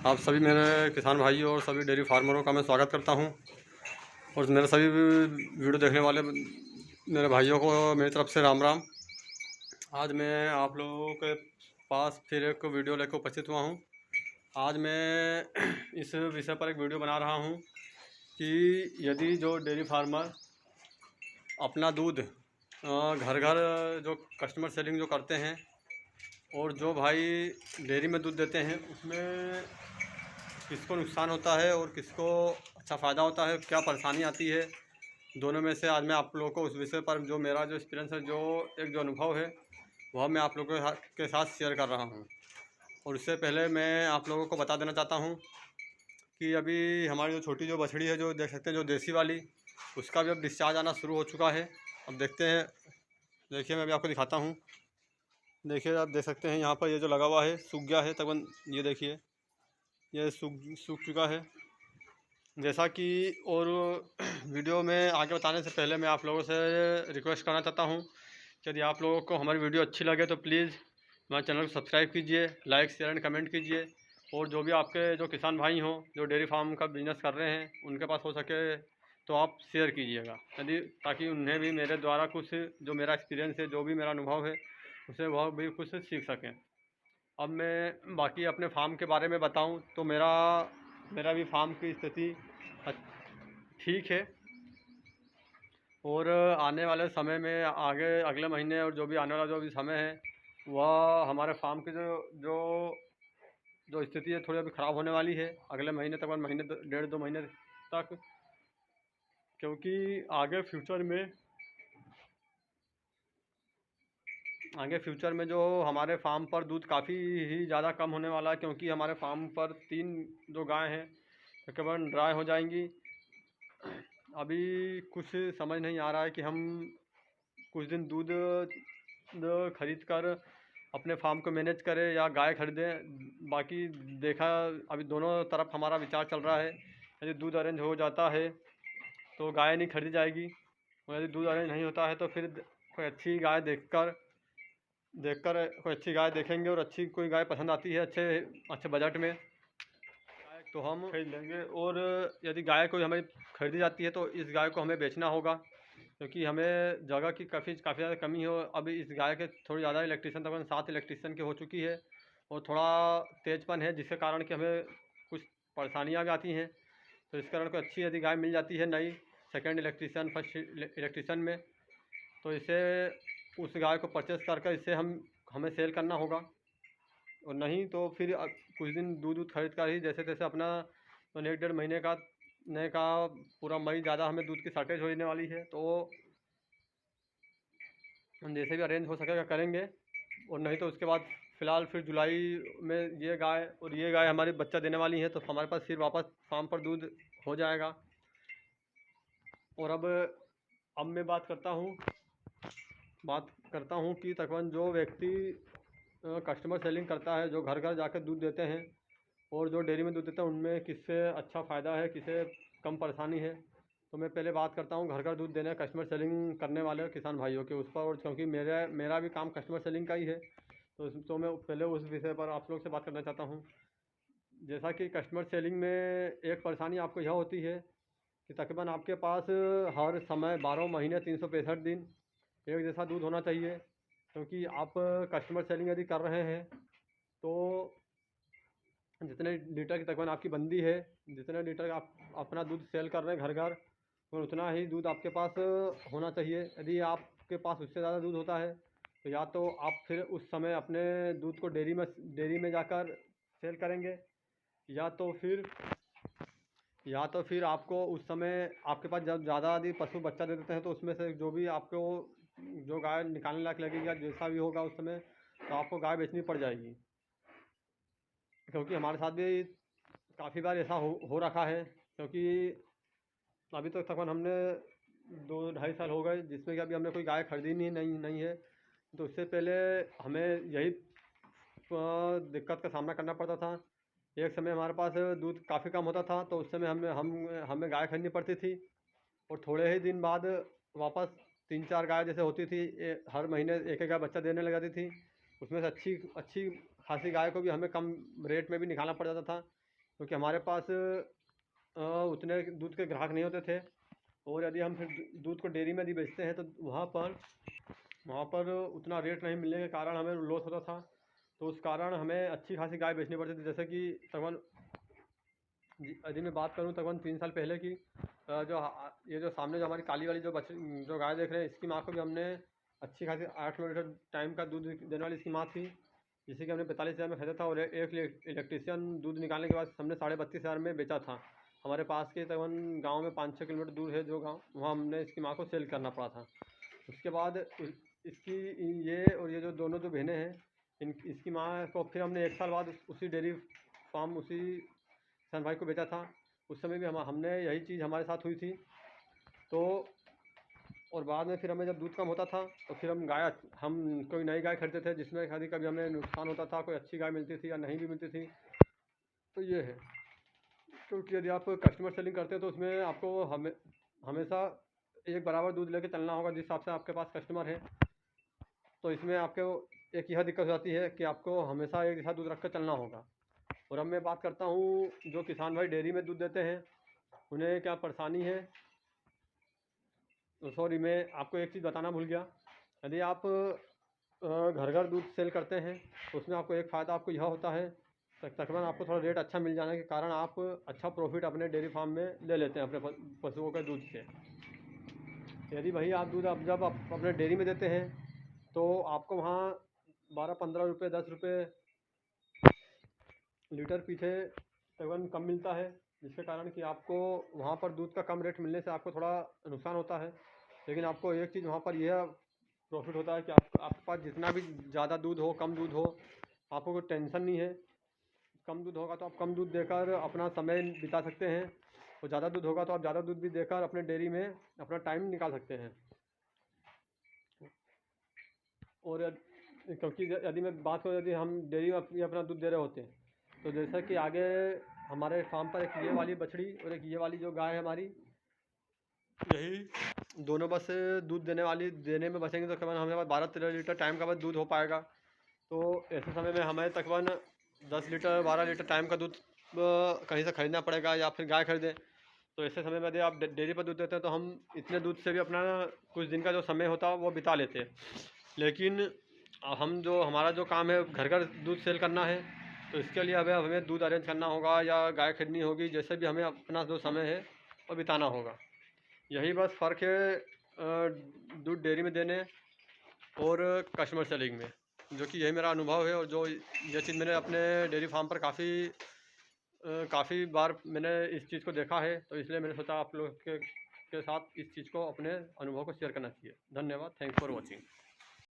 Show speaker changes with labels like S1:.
S1: आप सभी मेरे किसान भाइयों और सभी डेयरी फार्मरों का मैं स्वागत करता हूं। और मेरे सभी वीडियो देखने वाले मेरे भाइयों को मेरी तरफ से राम राम। आज मैं आप लोगों के पास फिर एक वीडियो लेकर उपस्थित हुआ हूं। आज मैं इस विषय पर एक वीडियो बना रहा हूं कि यदि जो डेयरी फार्मर अपना दूध घर घर जो कस्टमर सेलिंग जो करते हैं और जो भाई डेयरी में दूध देते हैं, उसमें किसको नुकसान होता है और किसको अच्छा फ़ायदा होता है, क्या परेशानी आती है, दोनों में से आज मैं आप लोगों को उस विषय पर जो मेरा जो एक्सपीरियंस है, जो अनुभव है, वह मैं आप लोगों के साथ शेयर कर रहा हूं। और उससे पहले मैं आप लोगों को बता देना चाहता हूं कि अभी हमारी जो छोटी जो बछड़ी है, जो देख सकते हैं, जो देसी वाली, उसका भी अब डिस्चार्ज आना शुरू हो चुका है। अब देखते हैं, देखिए मैं अभी आपको दिखाता हूँ। देखिए, आप देख सकते हैं यहाँ पर ये जो लगा हुआ है सूख गया है तकरीबन। ये देखिए, ये सूख चुका है जैसा कि। और वीडियो में आगे बताने से पहले मैं आप लोगों से रिक्वेस्ट करना चाहता हूं कि यदि आप लोगों को हमारी वीडियो अच्छी लगे तो प्लीज़ हमारे चैनल को सब्सक्राइब कीजिए, लाइक शेयर एंड कमेंट कीजिए। और जो भी आपके जो किसान भाई हों, जो डेयरी फार्म का बिजनेस कर रहे हैं, उनके पास हो सके तो आप शेयर कीजिएगा, यदि ताकि उन्हें भी मेरे द्वारा कुछ जो मेरा एक्सपीरियंस है, जो भी मेरा अनुभव है, उसे वह भी कुछ सीख सकें। अब मैं बाकी अपने फार्म के बारे में बताऊं तो मेरा मेरा भी फार्म की स्थिति ठीक है। और आने वाले समय में आगे अगले महीने और जो भी आने वाला जो भी समय है, वह हमारे फार्म की जो जो जो स्थिति है, थोड़ी अभी ख़राब होने वाली है अगले महीने तक, महीने 1.5-2 महीने तक। क्योंकि आगे फ्यूचर में जो हमारे फार्म पर दूध काफ़ी ही ज़्यादा कम होने वाला है, क्योंकि हमारे फार्म पर 3 जो गाय हैं तकरीबन ड्राई हो जाएंगी। अभी कुछ समझ नहीं आ रहा है कि हम कुछ दिन दूध खरीद कर अपने फार्म को मैनेज करें या गाय खरीदें। बाकी देखा, अभी दोनों तरफ हमारा विचार चल रहा है। यदि दूध अरेंज हो जाता है तो गाय नहीं खरीदी जाएगी, और यदि दूध अरेंज नहीं होता है तो फिर कोई अच्छी गाय देखकर कोई अच्छी गाय देखेंगे, और अच्छी कोई गाय पसंद आती है अच्छे अच्छे बजट में, तो हम खरीद लेंगे। और यदि गाय कोई हमें खरीदी जाती है तो इस गाय को हमें बेचना होगा, क्योंकि हमें जगह की काफ़ी ज़्यादा कमी हो। अभी इस गाय के थोड़ी ज़्यादा इलेक्ट्रिशियन, तकरीबन 7 इलेक्ट्रिशियन की हो चुकी है, और थोड़ा तेज़पन है, जिसके कारण कि हमें कुछ परेशानियाँ भी आती हैं। तो इस कारण कोई अच्छी यदि गाय मिल जाती है नई, सेकंड इलेक्ट्रिशियन, फर्स्ट इलेक्ट्रिशियन में, तो इसे उस गाय को परचेस करके इसे हमें सेल करना होगा। और नहीं तो फिर कुछ दिन दूध खरीद कर ही जैसे तैसे अपना, तो 1-1.5 महीने का पूरा मई ज़्यादा हमें दूध की शॉर्टेज होने वाली है, तो हम जैसे भी अरेंज हो सकेगा करेंगे। और नहीं तो उसके बाद फ़िलहाल फिर जुलाई में ये गाय हमारी बच्चा देने वाली हैं, तो हमारे पास फिर वापस फार्म पर दूध हो जाएगा। और अब मैं बात करता हूँ कि तकरीबन जो व्यक्ति कस्टमर सेलिंग करता है, जो घर घर जाकर दूध देते हैं और जो डेयरी में दूध देते हैं, उनमें किससे अच्छा फ़ायदा है, किसे कम परेशानी है। तो मैं पहले बात करता हूँ घर का दूध देने, कस्टमर सेलिंग करने वाले किसान भाइयों के उस पर। और क्योंकि मेरा भी काम कस्टमर सेलिंग का ही है, तो मैं पहले उस विषय पर आप लोग से बात करना चाहता हूँ। जैसा कि कस्टमर सेलिंग में एक परेशानी आपको यह होती है कि तकरीबन आपके पास हर समय 12 महीने 365 दिन एक जैसा दूध होना चाहिए। क्योंकि आप कस्टमर सेलिंग यदि कर रहे हैं तो जितने लीटर की तकरीबन आपकी बंदी है, जितने लीटर आप अपना दूध सेल कर रहे हैं घर घर, तो उतना ही दूध आपके पास होना चाहिए। यदि आपके पास उससे ज़्यादा दूध होता है तो या तो आप फिर उस समय अपने दूध को डेयरी में जाकर सेल करेंगे, या तो फिर आपको उस समय आपके पास जब ज़्यादा यदि पशु बच्चा दे देते हैं, तो उसमें से जो भी आपको जो गाय निकालने लायक लगेगी या जैसा भी होगा उस समय, तो आपको गाय बेचनी पड़ जाएगी। क्योंकि हमारे साथ भी काफ़ी बार ऐसा हो रखा है। क्योंकि अभी तो तकरीबन हमने 2-2.5 साल हो गए जिसमें कि अभी हमने कोई गाय खरीदी नहीं है। तो उससे पहले हमें यही दिक्कत का सामना करना पड़ता था। एक समय हमारे पास दूध काफ़ी कम होता था, तो उस समय हमें गाय खरीदनी पड़ती थी, और थोड़े ही दिन बाद वापस 3-4 गाय जैसे होती थी, हर महीने एक एक गाय बच्चा देने लग जाती थी। उसमें से अच्छी अच्छी खासी गाय को भी हमें कम रेट में भी निकालना पड़ जाता था। क्योंकि हमारे पास उतने दूध के ग्राहक नहीं होते थे। और यदि हम फिर दूध को डेयरी में यदि बेचते हैं तो वहाँ पर उतना रेट नहीं मिलने के कारण हमें लॉस होता था। तो उस कारण हमें अच्छी खासी गाय बेचनी पड़ती थी। जैसे कि तकरीबन यदि मैं बात करूँ तकरीबन 3 साल पहले की, ये जो सामने जो हमारी काली वाली जो गाय देख रहे हैं, इसकी माँ को भी हमने अच्छी खासी 8-9 लीटर टाइम का दूध देने वाली इसकी माँ थी, जिसे कि हमने 45,000 में खरीदा था। और एक इलेक्ट्रीशियन दूध निकालने के बाद हमने 32,500 में बेचा था। हमारे पास के तकरीबन गाँव में 5-6 किलोमीटर दूर है जो गाँव, वहाँ हमने इसकी माँ को सेल करना पड़ा था। उसके बाद इसकी ये जो दोनों जो बहनें हैं, इसकी माँ को फिर हमने 1 साल बाद उसी डेयरी फार्म उसी किसान भाई को बेचा था। उस समय भी हमने यही चीज़ हमारे साथ हुई थी। तो और बाद में फिर हमें जब दूध कम होता था तो फिर हम कोई नई गाय खरीदते थे, जिसमें कभी हमें नुकसान होता था, कोई अच्छी गाय मिलती थी या नहीं भी मिलती थी। तो ये है, क्योंकि यदि आप कस्टमर सेलिंग करते हैं तो उसमें आपको हमेशा एक बराबर दूध लेके चलना होगा जिस हिसाब से आपके पास कस्टमर है। तो इसमें आपको एक यह दिक्कत हो जाती है कि आपको हमेशा एक जैसा दूध रख कर चलना होगा। और अब मैं बात करता हूँ जो किसान भाई डेयरी में दूध देते हैं, उन्हें क्या परेशानी है। तो सॉरी, मैं आपको एक चीज़ बताना भूल गया। यदि आप घर दूध सेल करते हैं तो उसमें आपको एक फ़ायदा आपको यह होता है, तकरीबन आपको थोड़ा रेट अच्छा मिल जाने के कारण आप अच्छा प्रॉफिट अपने डेयरी फार्म में ले लेते हैं अपने पशुओं के दूध से। यदि वही आप दूध जब आप अपने डेयरी में देते हैं तो आपको वहाँ 12-15 रुपये 10 रुपये लीटर पीछे तकरीबन कम मिलता है, जिसके कारण कि आपको वहाँ पर दूध का कम रेट मिलने से आपको थोड़ा नुकसान होता है। लेकिन आपको एक चीज़ वहाँ पर यह प्रॉफिट होता है कि आपके पास जितना भी ज़्यादा दूध हो कम दूध हो, आपको कोई टेंशन नहीं है। कम दूध होगा तो आप कम दूध देकर अपना समय बिता सकते हैं, और ज़्यादा दूध होगा तो आप ज़्यादा दूध भी देकर अपने डेयरी में अपना टाइम निकाल सकते हैं। और क्योंकि यदि मैं बात करूँ, यदि हम डेयरी में अपना दूध दे रहे होते हैं तो जैसा कि आगे हमारे फार्म पर एक ये वाली बछड़ी और एक ये वाली जो गाय है हमारी, यही दोनों बस दूध देने में बचेंगे तो तकरीबन हमें 12-13 लीटर टाइम का बस दूध हो पाएगा। तो ऐसे समय में हमें तकरीबन 10 लीटर 12 लीटर टाइम का दूध कहीं से ख़रीदना पड़ेगा या फिर गाय खरीदें। तो ऐसे समय में यदि आप डेयरी पर दूध देते हैं तो हम इतने दूध से भी अपना कुछ दिन का जो समय होता है वो बिता लेते हैं। लेकिन हमारा जो काम है घर दूध सेल करना है, तो इसके लिए हमें दूध अरेंज करना होगा या गाय खरीदनी होगी, जैसे भी हमें अपना जो समय है वो बिताना होगा। यही बस फ़र्क है दूध डेयरी में देने और कस्टमर सेलिंग में, जो कि यही मेरा अनुभव है। और जो ये चीज़ मैंने अपने डेयरी फार्म पर काफ़ी बार मैंने इस चीज़ को देखा है, तो इसलिए मैंने सोचा आप लोग के साथ इस चीज़ को अपने अनुभव को शेयर करना चाहिए। धन्यवाद, थैंक्स फॉर वॉचिंग।